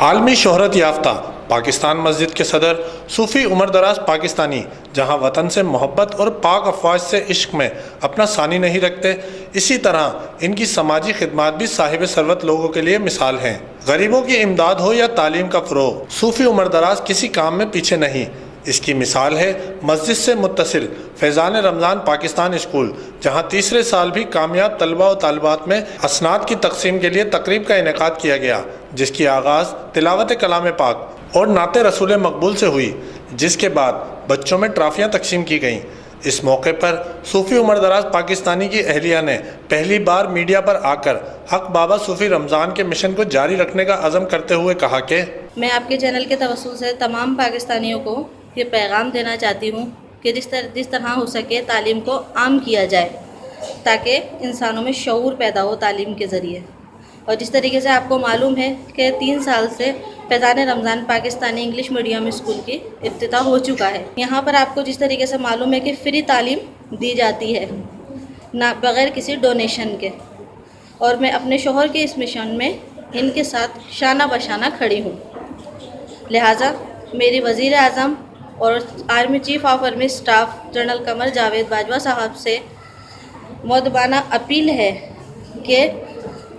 عالمی شہرت یافتہ پاکستان مسجد کے صدر صوفی عمر دراز پاکستانی جہاں وطن سے محبت اور پاک افواج سے عشق میں اپنا ثانی نہیں رکھتے، اسی طرح ان کی سماجی خدمات بھی صاحب ثروت لوگوں کے لیے مثال ہیں۔ غریبوں کی امداد ہو یا تعلیم کا فروغ، صوفی عمر دراز کسی کام میں پیچھے نہیں۔ اس کی مثال ہے مسجد سے متصل فیضان رمضان پاکستان اسکول، جہاں تیسرے سال بھی کامیاب طلبہ و طالبات میں اسناد کی تقسیم کے لیے تقریب کا انعقاد کیا گیا، جس کی آغاز تلاوت کلام پاک اور نعت رسول مقبول سے ہوئی، جس کے بعد بچوں میں ٹرافیاں تقسیم کی گئیں۔ اس موقع پر صوفی عمر دراز پاکستانی کی اہلیہ نے پہلی بار میڈیا پر آ کر حق بابا صوفی رمضان کے مشن کو جاری رکھنے کا عزم کرتے ہوئے کہا کہ میں آپ کے چینل کے توسط سے تمام پاکستانیوں کو یہ پیغام دینا چاہتی ہوں کہ جس طرح ہو سکے تعلیم کو عام کیا جائے تاکہ انسانوں میں شعور پیدا ہو تعلیم کے ذریعے۔ اور جس طریقے سے آپ کو معلوم ہے کہ 3 سال سے فیضان رمضان پاکستانی انگلش میڈیم اسکول کی افتتاح ہو چکا ہے۔ یہاں پر آپ کو جس طریقے سے معلوم ہے کہ فری تعلیم دی جاتی ہے نہ بغیر کسی ڈونیشن کے، اور میں اپنے شوہر کے اس مشن میں ان کے ساتھ شانہ بشانہ کھڑی ہوں۔ لہٰذا میری وزیر اعظم اور army chief of army staff general Qamar Javed Bajwa صاحب سے مؤدبانہ اپیل ہے کہ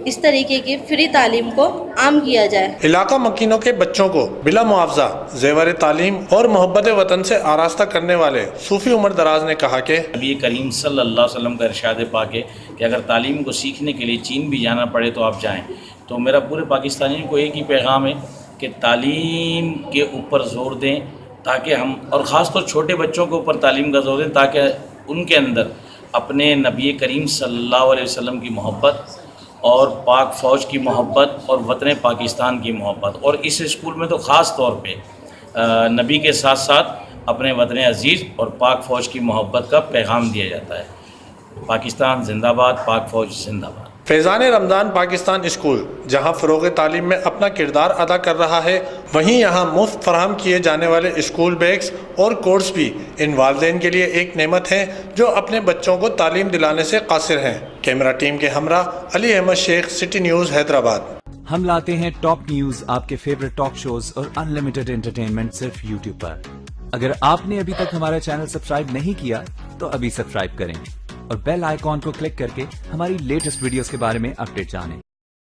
اس طریقے کی فری تعلیم کو عام کیا جائے۔ علاقہ مکینوں کے بچوں کو بلا معاوضہ زیور تعلیم اور محبت وطن سے آراستہ کرنے والے صوفی عمر دراز نے کہا کہ نبی کریم صلی اللہ علیہ وسلم کا ارشاد پاک ہے کہ اگر تعلیم کو سیکھنے کے لیے چین بھی جانا پڑے تو آپ جائیں۔ تو میرا پورے پاکستانیوں کو ایک ہی پیغام ہے کہ تعلیم کے اوپر زور دیں، تاکہ ہم، اور خاص طور چھوٹے بچوں کے اوپر تعلیم کا زور دیں تاکہ ان کے اندر اپنے نبی کریم صلی اللہ علیہ وسلم کی محبت اور پاک فوج کی محبت اور وطن پاکستان کی محبت، اور اس اسکول میں تو خاص طور پہ نبی کے ساتھ ساتھ اپنے وطن عزیز اور پاک فوج کی محبت کا پیغام دیا جاتا ہے۔ پاکستان زندہ باد، پاک فوج زندہ باد۔ فیضان رمضان پاکستان اسکول جہاں فروغ تعلیم میں اپنا کردار ادا کر رہا ہے، وہیں یہاں مفت فراہم کیے جانے والے اسکول بیگز اور کوٹس بھی ان والدین کے لیے ایک نعمت ہیں جو اپنے بچوں کو تعلیم دلانے سے قاصر ہیں۔ کیمرہ ٹیم کے ہمراہ علی احمد شیخ، سٹی نیوز حیدرآباد۔ ہم لاتے ہیں ٹاپ نیوز، آپ کے فیوریٹ ٹاک شوز اور انلمیٹڈ انٹرٹینمنٹ صرف یوٹیوب پر۔ اگر آپ نے ابھی تک ہمارا چینل سبسکرائب نہیں کیا تو ابھی سبسکرائب کریں اور بیل آئیکن کو کلک کر کے ہماری لیٹسٹ ویڈیوز کے بارے میں اپڈیٹ جانیں۔